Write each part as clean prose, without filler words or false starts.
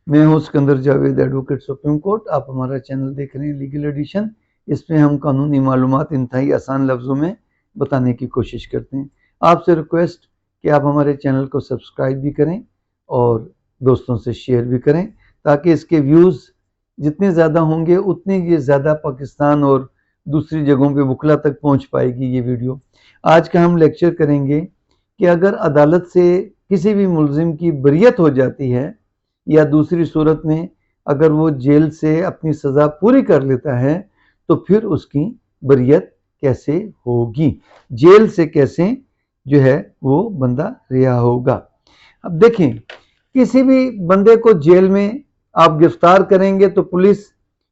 میں ہوں Sikandar Javed, advocate supreme court. آپ ہمارا چینل دیکھ رہے ہیں لیگل ایڈیشن۔ اس میں ہم قانونی معلومات انتہائی آسان لفظوں میں بتانے کی کوشش کرتے ہیں۔ آپ سے ریکویسٹ کہ آپ ہمارے چینل کو سبسکرائب بھی کریں اور دوستوں سے شیئر بھی کریں، تاکہ اس کے ویوز جتنے زیادہ ہوں گے اتنے یہ زیادہ پاکستان اور دوسری جگہوں پہ وکلا تک پہنچ پائے گی یہ ویڈیو۔ آج کا ہم لیکچر کریں گے کہ اگر عدالت سے کسی بھی ملزم کی بریت ہو جاتی ہے یا دوسری صورت میں اگر وہ جیل سے اپنی سزا پوری کر لیتا ہے تو پھر اس کی بریت کیسے ہوگی، جیل سے کیسے جو ہے وہ بندہ رہا ہوگا۔ اب دیکھیں، کسی بھی بندے کو جیل میں آپ گرفتار کریں گے تو پولیس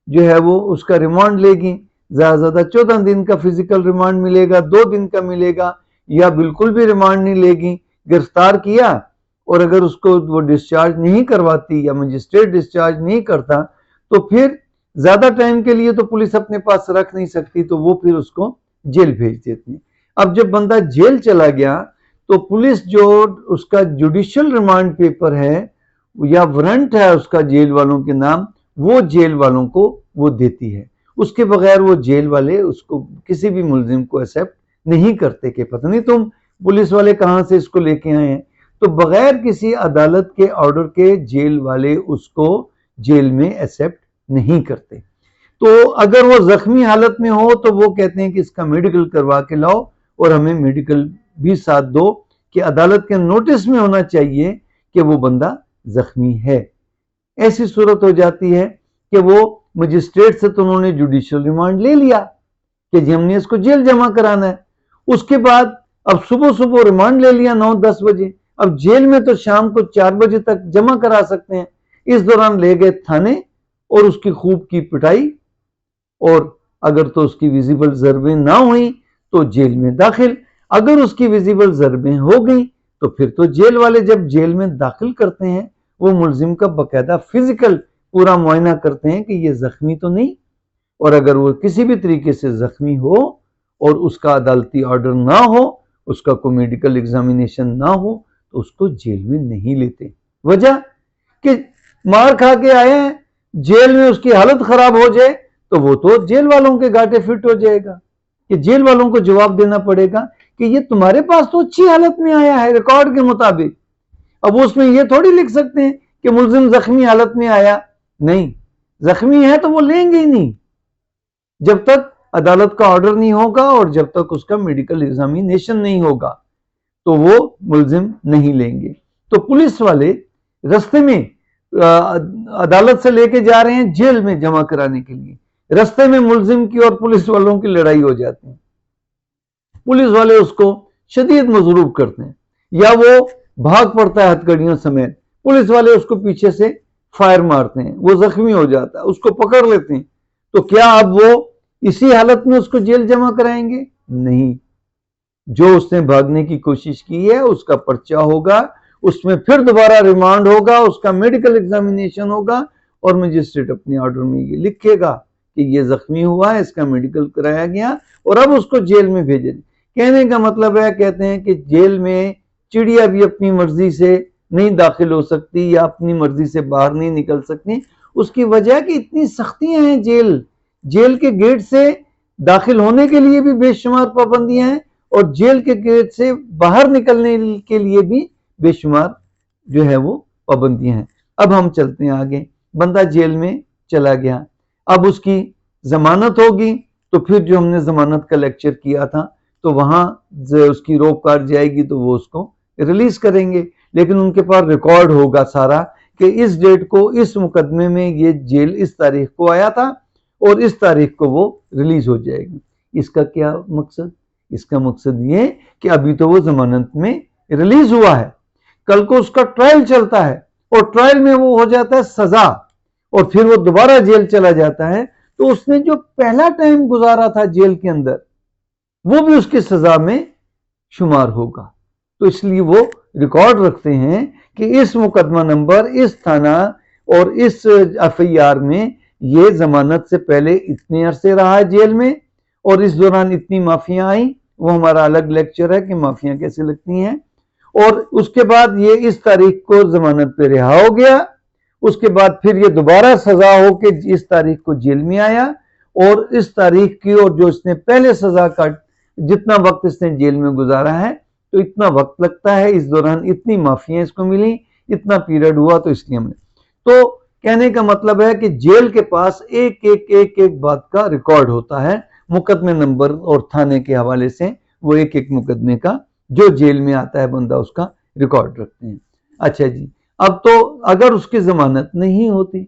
جو ہے وہ اس کا ریمانڈ لے گی، زیادہ زیادہ 14 دن کا فزیکل ریمانڈ ملے گا، 2 دن کا ملے گا، یا بالکل بھی ریمانڈ نہیں لے گی۔ گرفتار کیا اور اگر اس کو وہ ڈسچارج نہیں کرواتی یا مجسٹریٹ ڈسچارج نہیں کرتا تو پھر زیادہ ٹائم کے لیے تو پولیس اپنے پاس رکھ نہیں سکتی، تو وہ پھر اس کو جیل بھیج دیتی ہے۔ اب جب بندہ جیل چلا گیا تو پولیس جو اس کا جوڈیشل ریمانڈ پیپر ہے یا وارنٹ ہے اس کا جیل والوں کے نام، وہ جیل والوں کو وہ دیتی ہے۔ اس کے بغیر وہ جیل والے اس کو کسی بھی ملزم کو ایکسیپٹ نہیں کرتے کہ پتہ نہیں تم پولیس والے کہاں سے اس کو لے کے آئے ہیں، تو بغیر کسی عدالت کے آرڈر کے جیل والے اس کو جیل میں ایکسیپٹ نہیں کرتے۔ تو اگر وہ زخمی حالت میں ہو تو وہ کہتے ہیں کہ اس کا میڈیکل کروا کے لاؤ اور ہمیں میڈیکل بھی ساتھ دو، کہ عدالت کے نوٹس میں ہونا چاہیے کہ وہ بندہ زخمی ہے۔ ایسی صورت ہو جاتی ہے کہ وہ مجسٹریٹ سے تو انہوں نے جوڈیشل ریمانڈ لے لیا کہ جی ہم نے اس کو جیل جمع کرانا ہے، اس کے بعد اب صبح ریمانڈ لے لیا 9-10 بجے، اب جیل میں تو شام کو 4 بجے تک جمع کرا سکتے ہیں۔ اس دوران لے گئے تھانے اور اس کی خوب کی پٹائی، اور اگر تو اس کی ویزیبل ضربیں نہ ہوئیں تو جیل میں داخل، اگر اس کی ویزیبل ضربیں ہو گئیں تو پھر تو جیل والے جب جیل میں داخل کرتے ہیں وہ ملزم کا باقاعدہ فزیکل پورا معائنہ کرتے ہیں کہ یہ زخمی تو نہیں، اور اگر وہ کسی بھی طریقے سے زخمی ہو اور اس کا عدالتی آرڈر نہ ہو، اس کا کوئی میڈیکل ایگزامینیشن نہ ہو تو اس کو جیل میں نہیں لیتے۔ وجہ کہ مار کھا کے آئے ہیں، جیل میں اس کی حالت خراب ہو جائے تو وہ تو جیل والوں کے گاٹے فٹ ہو جائے گا، کہ جیل والوں کو جواب دینا پڑے گا کہ یہ تمہارے پاس تو اچھی حالت میں آیا ہے ریکارڈ کے مطابق۔ اب اس میں یہ تھوڑی لکھ سکتے ہیں کہ ملزم زخمی حالت میں آیا، نہیں، زخمی ہے تو وہ لیں گے ہی نہیں جب تک عدالت کا آرڈر نہیں ہوگا اور جب تک اس کا میڈیکل ایگزامینیشن نہیں ہوگا تو وہ ملزم نہیں لیں گے۔ تو پولیس والے رستے میں عدالت سے لے کے جا رہے ہیں جیل میں جمع کرانے کے لیے، رستے میں ملزم کی اور پولیس والوں کی لڑائی ہو جاتی ہے، پولیس والے اس کو شدید مضروب کرتے ہیں یا وہ بھاگ پڑتا ہے ہتھکڑیوں سمیت، پولیس والے اس کو پیچھے سے فائر مارتے ہیں، وہ زخمی ہو جاتا ہے، اس کو پکڑ لیتے ہیں، تو کیا اب وہ اسی حالت میں اس کو جیل جمع کرائیں گے؟ نہیں، جو اس نے بھاگنے کی کوشش کی ہے اس کا پرچہ ہوگا، اس میں پھر دوبارہ ریمانڈ ہوگا، اس کا میڈیکل ایگزامینیشن ہوگا اور مجسٹریٹ اپنے آرڈر میں یہ لکھے گا کہ یہ زخمی ہوا ہے، اس کا میڈیکل کرایا گیا اور اب اس کو جیل میں بھیجے۔ کہنے کا مطلب ہے، کہتے ہیں کہ جیل میں چڑیا بھی اپنی مرضی سے نہیں داخل ہو سکتی یا اپنی مرضی سے باہر نہیں نکل سکتی۔ اس کی وجہ کہ اتنی سختیاں ہیں، جیل کے گیٹ سے داخل ہونے کے لیے بھی بے شمار پابندیاں ہیں اور جیل کے گیٹ سے باہر نکلنے کے لیے بھی بے شمار جو ہے وہ پابندیاں ہیں۔ اب ہم چلتے ہیں آگے، بندہ جیل میں چلا گیا، اب اس کی ضمانت ہوگی، تو پھر جو ہم نے ضمانت کا لیکچر کیا تھا تو وہاں اس کی روک کاٹ جائے گی تو وہ اس کو ریلیز کریں گے، لیکن ان کے پاس ریکارڈ ہوگا سارا کہ اس ڈیٹ کو اس مقدمے میں یہ جیل اس تاریخ کو آیا تھا اور اس تاریخ کو وہ ریلیز ہو جائے گی۔ اس کا کیا مقصد؟ اس کا مقصد یہ کہ ابھی تو وہ ضمانت میں ریلیز ہوا ہے، کل کو اس کا ٹرائل چلتا ہے اور ٹرائل میں وہ ہو جاتا ہے سزا اور پھر وہ دوبارہ جیل چلا جاتا ہے، تو اس نے جو پہلا ٹائم گزارا تھا جیل کے اندر وہ بھی اس کی سزا میں شمار ہوگا۔ تو اس لیے وہ ریکارڈ رکھتے ہیں کہ اس مقدمہ نمبر، اس تھانہ اور اس ایف آئی آر میں یہ ضمانت سے پہلے اتنے عرصے رہا جیل میں اور اس دوران اتنی معافیاں آئیں، وہ ہمارا الگ لیکچر ہے کہ معافیاں کیسے لگتی ہیں، اور اس کے بعد یہ اس تاریخ کو ضمانت پہ رہا ہو گیا اس کے بعد پھر یہ دوبارہ سزا ہو کہ اس تاریخ کو جیل میں آیا اور اس تاریخ کی اور جو اس نے پہلے سزا کا جتنا وقت اس نے جیل میں گزارا ہے تو اتنا وقت لگتا ہے، اس دوران اتنی معافیاں اس کو ملی، اتنا پیریڈ ہوا، تو اس لیے ہم نے تو کہنے کا مطلب ہے کہ جیل کے پاس ایک ایک بات کا ریکارڈ ہوتا ہے، مقدمے نمبر اور تھانے کے حوالے سے وہ ایک مقدمے کا جو جیل میں آتا ہے بندہ اس کا ریکارڈ رکھتے ہیں۔ اچھا جی، اب تو اگر اس کی ضمانت نہیں ہوتی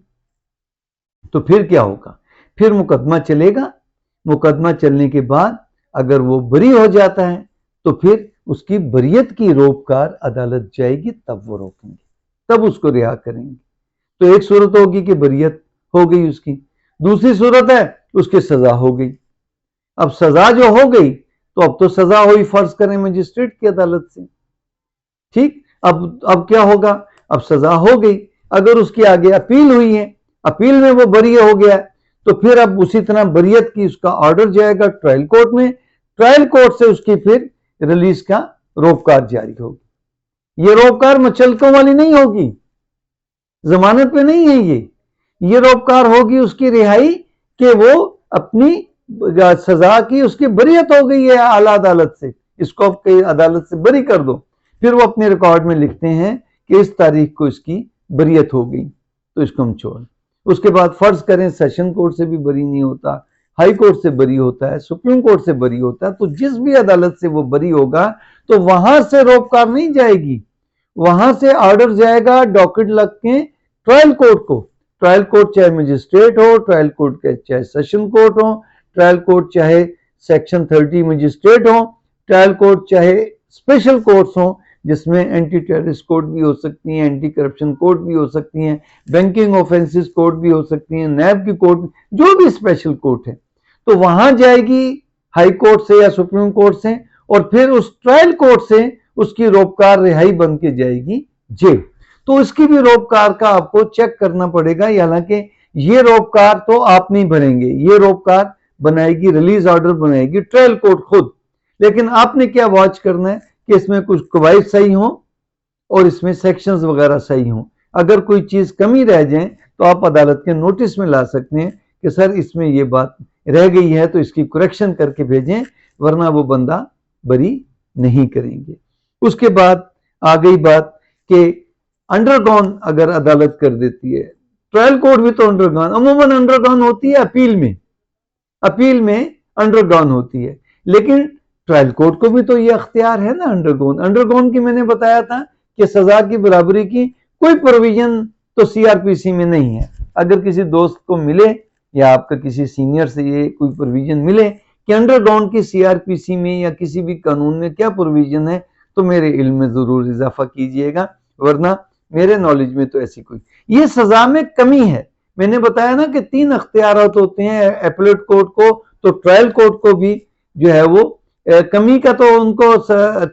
تو پھر کیا ہوگا؟ پھر مقدمہ چلے گا، مقدمہ چلنے کے بعد اگر وہ بری ہو جاتا ہے تو پھر اس کی بریت کی روکار عدالت جائے گی، تب وہ روکیں گے، تب اس کو رہا کریں گے۔ تو ایک صورت ہوگی کہ بریت ہو گئی اس کی، دوسری صورت ہے اس کی سزا ہو گئی۔ اب سزا جو ہو گئی تو اب تو سزا ہوئی فرض کریں مجسٹریٹ کی عدالت سے، ٹھیک؟ اب کیا ہوگا؟ اب سزا ہو گئی، اگر اس کی آگے اپیل ہوئی ہے، اپیل میں وہ بری ہو گیا تو پھر اب اسی طرح بریت کی اس کا آرڈر جائے گا ٹرائل کورٹ میں، ٹرائل کورٹ سے اس کی پھر ریلیز کا روکار جاری ہوگی۔ یہ روکار مچلکوں والی نہیں ہوگی، ضمانت پہ نہیں ہے، یہ روکار ہوگی اس کی رہائی کہ وہ اپنی سزا کی اس کی بریت ہو گئی ہے اعلیٰ عدالت سے، اس کو عدالت سے بری کر دو۔ پھر وہ اپنے ریکارڈ میں لکھتے ہیں کہ اس تاریخ کو اس کی بریت ہو گئی تو اس کو ہم چھوڑ۔ اس کے بعد فرض کریں سیشن کورٹ سے بھی بری نہیں ہوتا، ہائی کورٹ سے بری ہوتا ہے، سپریم کورٹ سے بری ہوتا ہے، تو جس بھی عدالت سے وہ بری ہوگا تو وہاں سے روکار نہیں جائے گی، وہاں سے آرڈر جائے گا ڈاکٹ لگ کے ٹرائل کورٹ کو۔ ٹرائل کورٹ چاہے مجسٹریٹ ہو، ٹرائل کورٹ چاہے سیشن کورٹ ہو، ٹرائل کورٹ چاہے سیکشن 30 مجسٹریٹ ہو، ٹرائل کورٹ چاہے اسپیشل کورٹس ہوں جس میں اینٹی ٹیررسٹ کورٹ بھی ہو سکتی ہیں، اینٹی کرپشن کورٹ بھی ہو سکتی ہیں، بینکنگ آفینسز کورٹ بھی ہو سکتی ہیں، نیب کی کورٹ، جو بھی اسپیشل کورٹ ہے تو وہاں جائے گی ہائی کورٹ سے یا سپریم کورٹ سے، اور پھر اس ٹرائل کورٹ سے اس کی روکار رہائی بن کے جائے گی جیل۔ تو اس کی بھی روکار کا آپ کو چیک کرنا پڑے گا، حالانکہ یہ روکار تو آپ نہیں بھریں گے، یہ روکار بنائے گی، ریلیز آرڈر بنائے گی ٹرائل کورٹ خود، لیکن آپ نے کیا واچ کرنا ہے کہ اس میں کچھ قواعد صحیح ہوں اور اس میں سیکشنز وغیرہ صحیح ہوں۔ اگر کوئی چیز کمی رہ جائیں تو آپ عدالت کے نوٹس میں لا سکتے ہیں کہ سر اس میں یہ بات رہ گئی ہے تو اس کی کریکشن کر کے بھیجیں، ورنہ وہ بندہ بری نہیں کریں گے۔ اس کے بعد آ گئی بات کہ انڈر گراؤنڈ اگر عدالت کر دیتی ہے، ٹرائل کورٹ بھی تو انڈر گراؤنڈ عموماً انڈر گراؤنڈ ہوتی ہے، اپیل میں انڈر گراؤنڈ ہوتی ہے، لیکن ٹرائل کورٹ کو بھی تو یہ اختیار ہے نا انڈر گراؤنڈ کی میں نے بتایا تھا کہ سزا کی برابری کی کوئی پروویژن تو سی آر پی سی میں نہیں ہے۔ اگر کسی دوست کو ملے یا آپ کا کسی سینئر سے یہ کوئی پروویژن ملے کہ انڈر گراؤنڈ کی سی آر پی سی میں یا کسی بھی قانون میں کیا پروویژن ہے تو میرے علم میں ضرور اضافہ کیجئے گا، ورنہ میرے نالج میں تو ایسی کوئی یہ سزا میں کمی ہے۔ میں نے بتایا نا کہ 3 اختیارات ہوتے ہیں اپیلیٹ کورٹ کو، تو ٹرائل کورٹ کو بھی جو ہے وہ کمی کا تو ان کو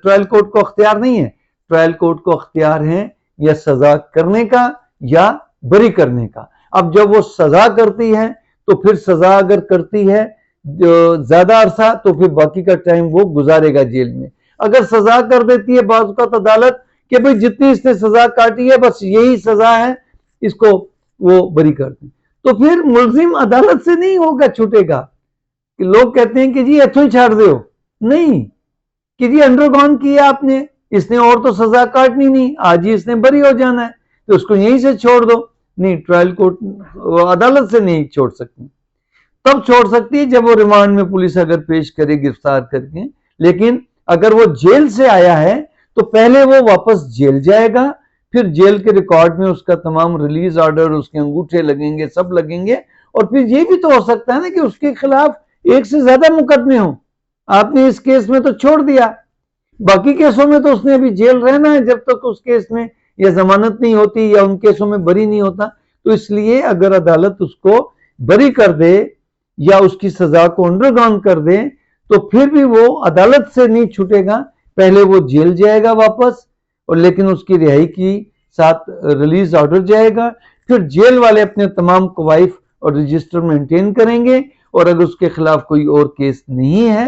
ٹرائل کورٹ کو اختیار نہیں ہے، ٹرائل کورٹ کو اختیار ہے یا سزا کرنے کا یا بری کرنے کا۔ اب جب وہ سزا کرتی ہے تو پھر سزا اگر کرتی ہے زیادہ عرصہ تو پھر باقی کا ٹائم وہ گزارے گا جیل میں۔ اگر سزا کر دیتی ہے بعض اوقات عدالت کہ بھئی جتنی اس نے سزا کاٹی ہے بس یہی سزا ہے، اس کو وہ بری کر دیں، تو پھر ملزم عدالت سے نہیں ہوگا چھوٹے گا۔ کہ لوگ کہتے ہیں کہ جی ایتھوں ہی چھاڑ دیو، نہیں کہ جی انڈر گراؤنڈ کیا آپ نے، اس نے اور تو سزا کاٹنی نہیں، آج ہی اس نے بری ہو جانا ہے تو اس کو یہیں سے چھوڑ دو۔ نہیں، ٹرائل کورٹ عدالت سے نہیں چھوڑ سکتی، تب چھوڑ سکتی ہے جب وہ ریمانڈ میں پولیس اگر پیش کرے گرفتار کر کے، لیکن اگر وہ جیل سے آیا ہے تو پہلے وہ واپس جیل جائے گا، پھر جیل کے ریکارڈ میں اس کا تمام ریلیز آرڈر، اس کے انگوٹھے لگیں گے، سب لگیں گے، اور پھر یہ بھی تو ہو سکتا ہے نا کہ اس کے خلاف ایک سے زیادہ مقدمے ہوں، آپ نے اس کیس میں تو چھوڑ دیا، باقی کیسوں میں تو اس نے ابھی جیل رہنا ہے جب تک اس کیس میں یا ضمانت نہیں ہوتی یا ان کیسوں میں بری نہیں ہوتا۔ تو اس لیے اگر عدالت اس کو بری کر دے یا اس کی سزا کو انڈر گراؤنڈ کر دے تو پھر بھی وہ عدالت سے نہیں چھوٹے گا، پہلے وہ جیل جائے گا واپس، اور لیکن اس کی رہائی کی ساتھ ریلیز آرڈر جائے گا، پھر جیل والے اپنے تمام قوائف اور رجسٹر مینٹین کریں گے، اور اگر اس کے خلاف کوئی اور کیس نہیں ہے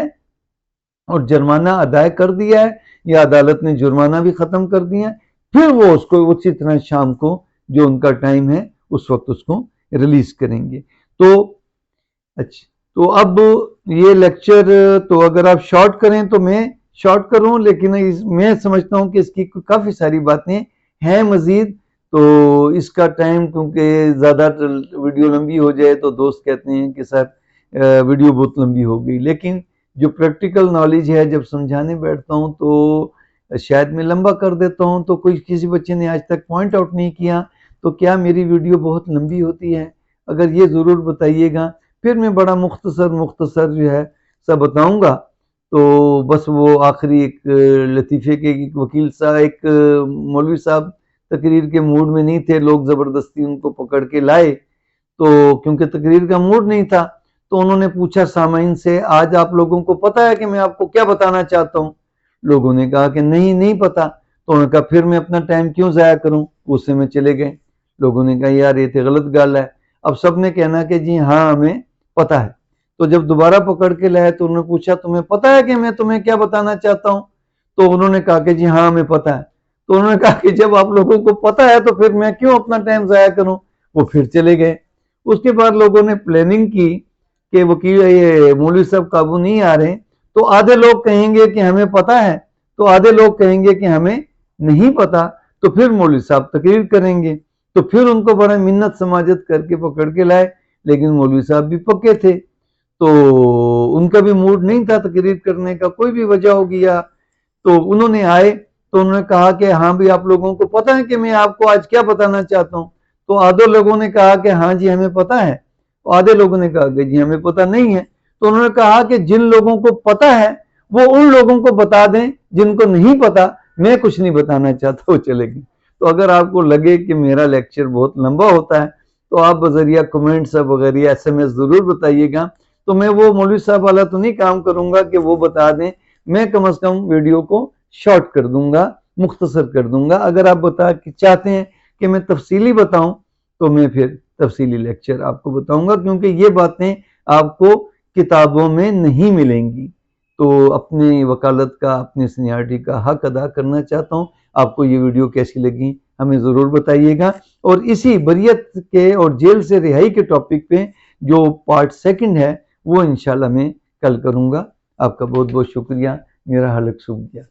اور جرمانہ ادا کر دیا ہے یا عدالت نے جرمانہ بھی ختم کر دیا ہے، پھر وہ اس کو اسی طرح شام کو جو ان کا ٹائم ہے اس وقت اس کو ریلیز کریں گے۔ تو اچھا، تو اب یہ لیکچر تو اگر آپ شارٹ کریں تو میں شارٹ کروں، لیکن میں سمجھتا ہوں کہ اس کی کافی ساری باتیں ہیں مزید، تو اس کا ٹائم کیونکہ زیادہ ویڈیو لمبی ہو جائے تو دوست کہتے ہیں کہ سر ویڈیو بہت لمبی ہو گئی، لیکن جو پریکٹیکل نالج ہے جب سمجھانے بیٹھتا ہوں تو شاید میں لمبا کر دیتا ہوں، تو کسی بچے نے آج تک پوائنٹ آؤٹ نہیں کیا تو کیا میری ویڈیو بہت لمبی ہوتی ہے؟ اگر یہ ضرور بتائیے گا، پھر میں بڑا مختصر جو ہے سب بتاؤں گا۔ تو بس وہ آخری ایک لطیفے کے وکیل صاحب، ایک مولوی صاحب تقریر کے موڈ میں نہیں تھے، لوگ زبردستی ان کو پکڑ کے لائے، تو کیونکہ تقریر کا موڈ نہیں تھا تو انہوں نے پوچھا سامعین سے، آج آپ لوگوں کو پتہ ہے کہ میں آپ کو کیا بتانا چاہتا ہوں؟ لوگوں نے کہا کہ نہیں پتہ۔ تو انہوں نے کہا پھر میں اپنا ٹائم کیوں ضائع کروں؟ غصے میں چلے گئے۔ لوگوں نے کہا یار یہ تو غلط گال ہے۔ اب سب نے کہنا کہ جی ہاں ہمیں پتہ ہے۔ تو جب دوبارہ پکڑ کے لائے تو انہوں نے پوچھا تمہیں پتہ ہے کہ میں تمہیں کیا بتانا چاہتا ہوں؟ تو انہوں نے کہا کہ جی ہاں ہمیں پتہ ہے۔ تو انہوں نے کہا کہ جب آپ لوگوں کو پتہ ہے تو پھر میں کیوں اپنا ٹائم ضائع کروں؟ وہ پھر چلے گئے۔ اس کے بعد لوگوں نے پلاننگ کی کہ وکیل یہ مولوی صاحب قابو نہیں آ رہے، تو آدھے لوگ کہیں گے کہ ہمیں پتہ ہے، تو آدھے لوگ کہیں گے کہ ہمیں نہیں پتہ، تو پھر مولوی صاحب تقریر کریں گے۔ تو پھر ان کو بڑا منت سماجت کر کے پکڑ کے لائے، لیکن مولوی صاحب بھی پکے تھے، تو ان کا بھی موڈ نہیں تھا تقریر کرنے کا، کوئی بھی وجہ ہوگی، یا تو انہوں نے آئے تو انہوں نے کہا کہ ہاں بھی آپ لوگوں کو پتہ ہے کہ میں آپ کو آج کیا بتانا چاہتا ہوں؟ تو آدھے لوگوں نے کہا کہ ہاں جی ہمیں پتہ ہے، آدھے لوگوں نے کہا کہ جی ہمیں پتہ نہیں ہے۔ تو انہوں نے کہا کہ جن لوگوں کو پتہ ہے وہ ان لوگوں کو بتا دیں، جن کو نہیں پتہ میں کچھ نہیں بتانا چاہتا، وہ چلے گئے۔ تو اگر آپ کو لگے کہ میرا لیکچر بہت لمبا ہوتا ہے تو آپ بذریعہ کمنٹس وغیرہ SMS ضرور بتائیے گا، تو میں وہ مولوی صاحب والا تو نہیں کام کروں گا کہ وہ بتا دیں، میں کم از کم ویڈیو کو شارٹ کر دوں گا، مختصر کر دوں گا۔ اگر آپ چاہتے ہیں کہ میں تفصیلی بتاؤں تو میں پھر تفصیلی لیکچر آپ کو بتاؤں گا، کیونکہ یہ باتیں آپ کو کتابوں میں نہیں ملیں گی۔ تو اپنی وکالت کا، اپنی سینیارٹی کا حق ادا کرنا چاہتا ہوں۔ آپ کو یہ ویڈیو کیسی لگی ہمیں ضرور بتائیے گا، اور اسی بریت کے اور جیل سے رہائی کے ٹاپک پہ جو پارٹ 2 ہے وہ انشاءاللہ میں کل کروں گا۔ آپ کا بہت بہت شکریہ، میرا حلق سوکھ گیا۔